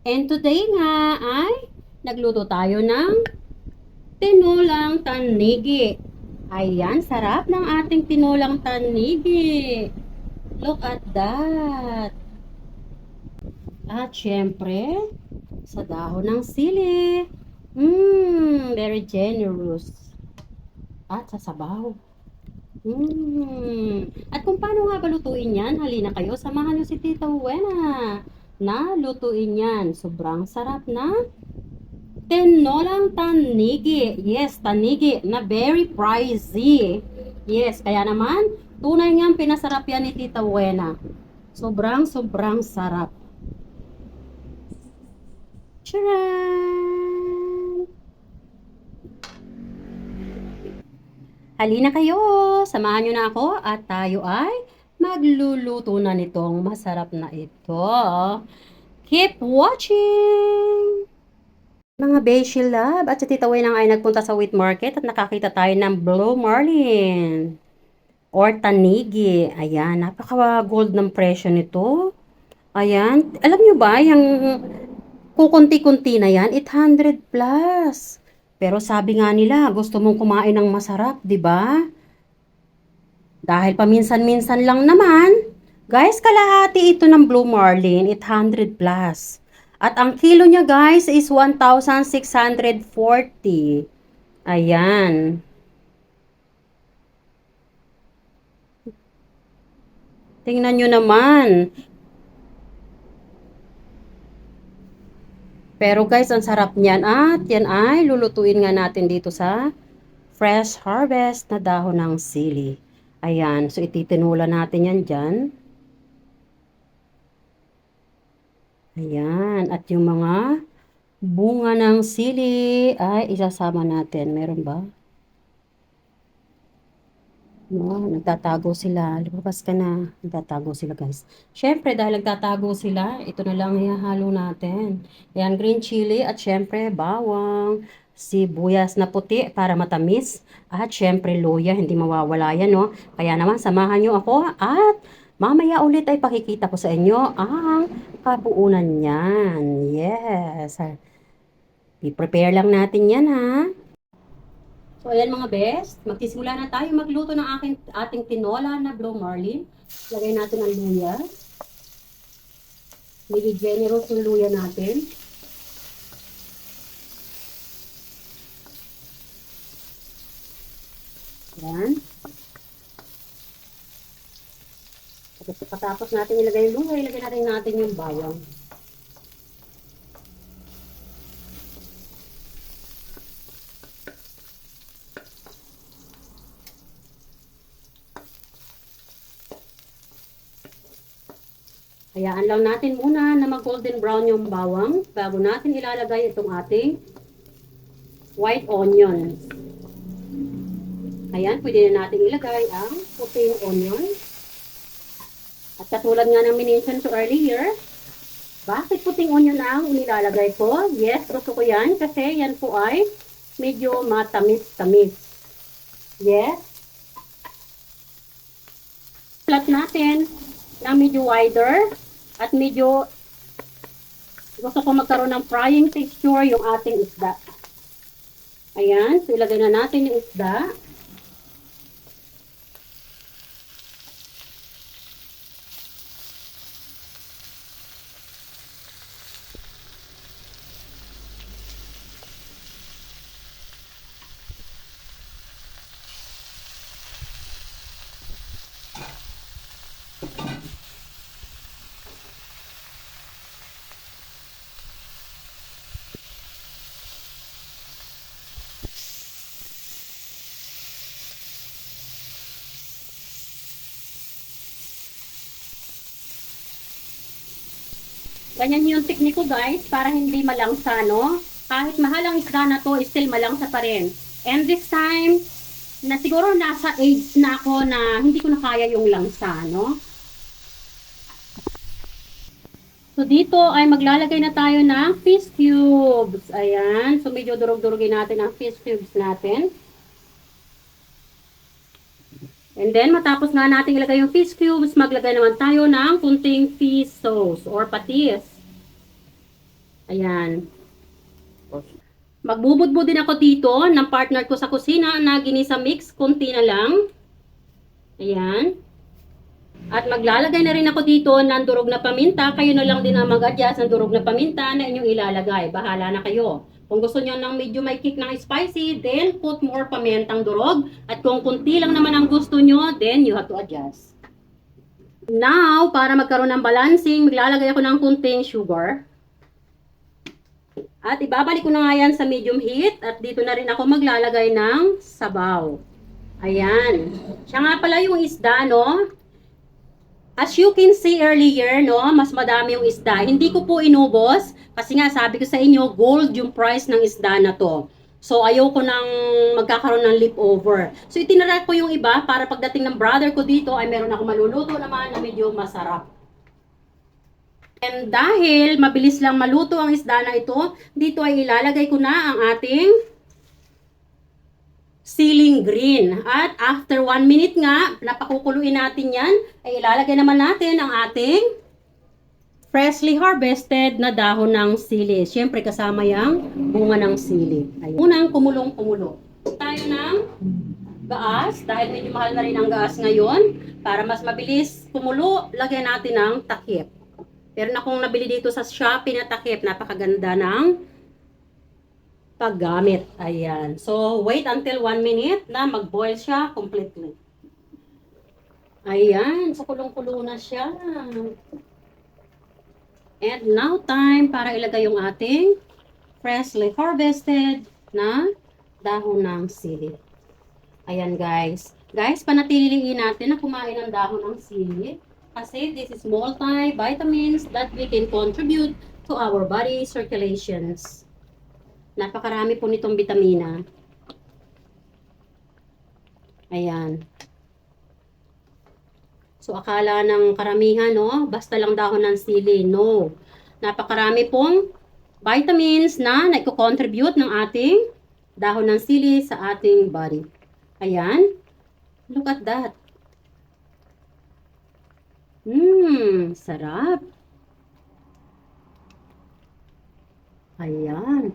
And today nga ay nagluto tayo ng tinolang tanigi. Ayan, sarap ng ating tinolang tanigi. Look at that. At syempre, sa dahon ng sili. Very generous. At sa sabaw. At kung paano nga ba lutuin yan, halina kayo, samahan nyo si Tita Wena na lutuin yan. Sobrang sarap na tinolang tanigi. Yes, tanigi na very pricey. Yes, kaya naman, tunay nga pinasarap yan ni Tita Wena. Sobrang sarap. Charan! Halina kayo, samahan nyo na ako at tayo ay magluluto na nitong masarap na ito. Keep watching! Mga Beshi Love, at si Tita Wena ay nagpunta sa wheat market at nakakita tayo ng Blue Marlin or tanigi. Ayan, napaka-gold ng presyo nito. Ayan, alam nyo ba, yung kukunti-kunti na yan, 800 plus. Pero sabi nga nila, gusto mong kumain ng masarap, di ba? Dahil paminsan-minsan lang naman, guys, kalahati ito ng Blue Marlin, 800 plus. At ang kilo niya, guys, is 1,640. Ayan. Tingnan nyo naman. Pero guys, ang sarap niyan. At yan ay lulutuin nga natin dito sa fresh harvest na dahon ng sili. Ayan. So, ititinula natin yan dyan. Ayan. At yung mga bunga ng sili ay isasama natin. Meron ba? No, nagtatago sila. Lumabas ka na. Nagtatago sila, guys. Syempre, dahil nagtatago sila, ito na lang ihahalo natin. Ayan, green chili at syempre, bawang, sibuyas na puti para matamis. At syempre, luya. Hindi mawawala yan, no? Kaya naman, samahan nyo ako at mamaya ulit ay pakikita ko sa inyo ang kabuunan niyan. Yes. I-prepare lang natin yan, ha? So, ayan mga best. Magsisimula na tayo magluto ng ating tinola na Blue Marlin. Lagay natin ang luya. Medyo generous yung luya natin. Ayan. Tapos natin ilagay yung luya, ilagay natin yung bawang. Hayaan lang natin muna na mag-golden brown yung bawang bago natin ilalagay itong ating white onions. Ayan, pwede na natin ilagay ang puting onion. At katulad nga ng minention ko earlier, bakit puting onion ang inilalagay ko? Yes, gusto ko yan kasi yan po ay medyo matamis-tamis. Yes. Plat natin na medyo wider at medyo gusto ko magkaroon ng frying texture yung ating isda. Ayan, so ilagay na natin yung isda. Ganyan yung tekniko guys, para hindi malangsa, no? Kahit mahal ang isda na to, still malangsa pa rin. And this time, na siguro nasa age na ako na hindi ko na kaya yung langsa, no? So, dito ay maglalagay na tayo ng fish cubes. Ayan. So, medyo durog-durugin natin ang fish cubes natin. And then, matapos nga natin ilagay yung fish cubes, maglagay naman tayo ng kunting fish sauce or patis. Ayan. Magbubudbud din ako dito ng partner ko sa kusina na ginisa mix, konti na lang. Ayan. At maglalagay na rin ako dito ng durog na paminta. Kayo na lang din ang mag-adjust ng durog na paminta na inyong ilalagay. Bahala na kayo. Kung gusto nyo ng medyo may kick ng spicy, then put more pamintang durog. At kung kunti lang naman ang gusto nyo, then you have to adjust. Now, para magkaroon ng balancing, maglalagay ako ng kunting sugar. At ibabalik ko na nga yan sa medium heat. At dito na rin ako maglalagay ng sabaw. Ayan. Siya nga pala yung isda, no? As you can see earlier, no, mas madami yung isda. Hindi ko po inubos kasi nga sabi ko sa inyo, gold yung price ng isda na to. So, ayoko nang magkakaroon ng leftover. So, itinara ko yung iba para pagdating ng brother ko dito ay meron ako maluluto naman na medyo masarap. And dahil mabilis lang maluto ang isda na ito, dito ay ilalagay ko na ang ating ceiling green. At after 1 minute nga, napakukuluin natin yan, ay ilalagay naman natin ang ating freshly harvested na dahon ng sili. Siyempre kasama yung bunga ng sili. Ayun. Unang kumulong-kumulo. Tayo ng gaas, dahil medyo mahal na rin ang gaas ngayon. Para mas mabilis kumulo, lagyan natin ng takip. Pero na kung nabili dito sa Shopee na takip, napakaganda ng paggamit. Ayan. So, wait until 1 minute na mag-boil siya completely. Ayan. So, kulong-kulo na siya. And now time para ilagay yung ating freshly harvested na dahon ng sili. Ayan guys. Guys, panatiliin natin na kumain ng dahon ng sili kasi this is multivitamins that we can contribute to our body circulations. Napakarami po nitong bitamina. Ayan. So, akala ng karamihan, no? Basta lang dahon ng sili. No. Napakarami pong vitamins na nagko-contribute ng ating dahon ng sili sa ating body. Ayan. Look at that. Sarap. Ayan.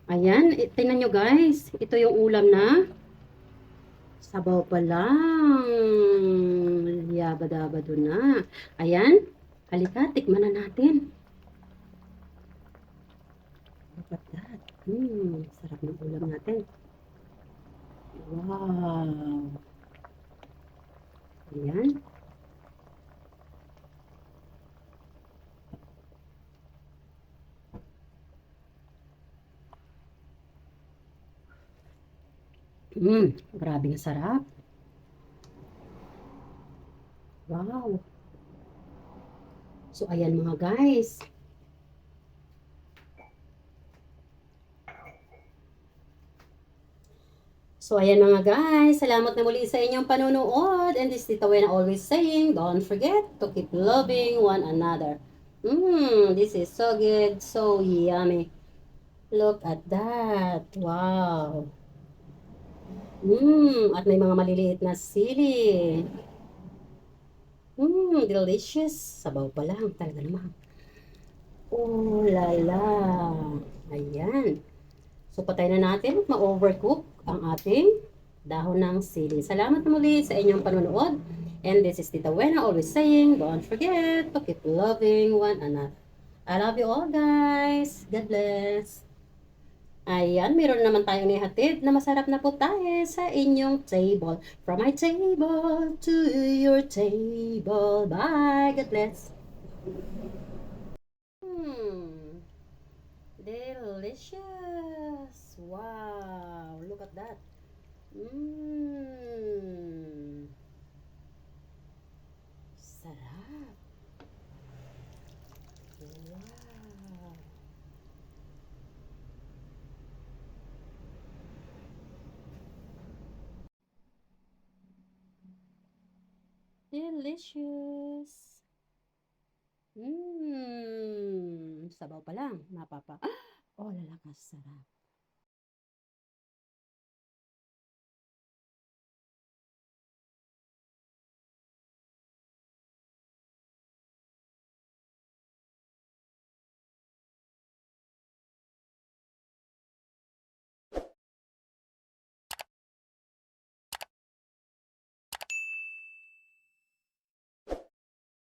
Ayan, tingnan nyo guys. Ito yung ulam na sabaw pa lang. Yabadabado na. Ayan. Halika, tikman na natin. Look at that. Sarap ng ulam natin. Wow. Ayan. Grabe ang sarap. Wow. So, ayan mga guys. So, ayan mga guys. Salamat na muli sa inyong panunood. And this is Tita Wena always saying, don't forget to keep loving one another. This is so good. So yummy. Look at that. Wow. At may mga maliliit na sili. Delicious. Sabaw pa lang. Talaga naman. Oh, lala. Ayan. So, patay na natin. Ma-overcook ang ating dahon ng sili. Salamat muli sa inyong panonood. And this is Tita Wena always saying, don't forget to keep loving one another. I love you all, guys. God bless. Ayan, meron naman tayong ihatid na masarap na po tayo sa inyong table. From my table to your table. Bye. God bless. Delicious. Wow. Look at that. Sarap. Wow. Delicious. Sabaw pa lang. Napapa. Oh, lalakas. Sarap.